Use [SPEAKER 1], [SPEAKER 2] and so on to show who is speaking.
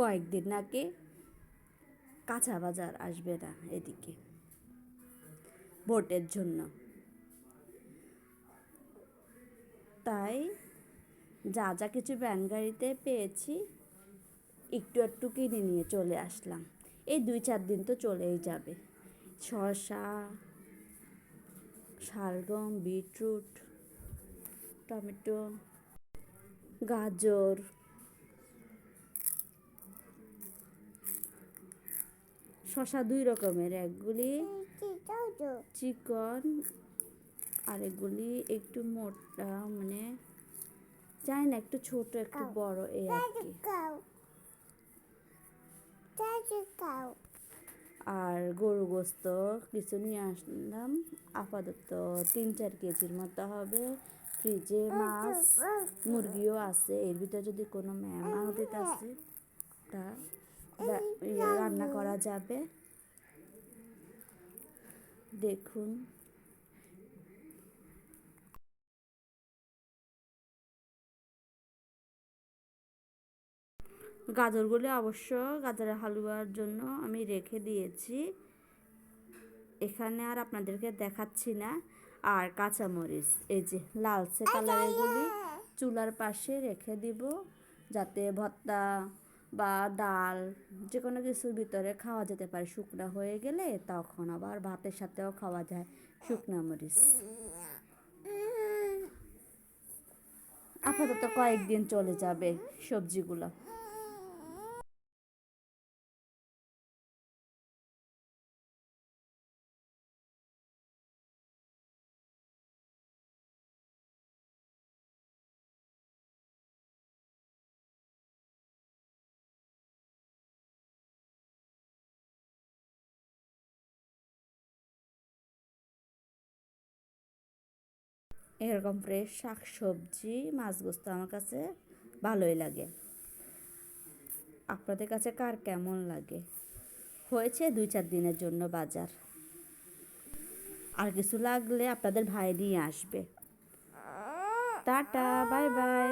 [SPEAKER 1] কয়েকদিন নাকি কাঁচা বাজার আসবে না এদিকে ভোটের জন্য, তাই যা যা কিছু ভ্যান গাড়িতে পেয়েছি একটু একটু কিনে নিয়ে চলে আসলাম। এই 2-4 দিন তো চলেই যাবে। শসা, শালগম, বিটরুট, টমেটো, গাজর, শসা 2 রকমের, একগুলি চিকন আর এগুলি একটু মোটা, মানে জানি না, একটু ছোট একটু বড়, এই আর কি। আর গরু গোস্ত কিছু নিয়ে আসলাম, আপাতত 3-4 কেজির মতো হবে। ফ্রিজে মাছ মুরগিও আছে, এর ভিতরে যদি কোনো মেহমান অতিথি আছে তা রান্না করা যাবে। দেখুন গাজরগুলি অবশ্য গাজরের হালুয়ার জন্য আমি রেখে দিয়েছি, এখানে আর আপনাদেরকে দেখাচ্ছি না। আর কাঁচামরিচ এই যে লালচে কালারেরগুলি চুলার পাশে রেখে দিব, যাতে ভর্তা বা ডাল যে কোনো কিছুর ভিতরে খাওয়া যেতে পারে। শুকনা হয়ে গেলে তখন আবার ভাতের সাথেও খাওয়া যায় শুকনা মরিচ। আপাতত কয়েকদিন চলে যাবে সবজিগুলো। এরকম ফ্রেশ শাক সবজি মাছ গোস্ত আমার কাছে ভালোই লাগে। আপনাদের কাছে কার কেমন লাগে? হয়েছে 2-4 দিনের জন্য বাজার, আর কিছু লাগলে আপনাদের ভাই নিয়ে আসবে। Tata, bye bye.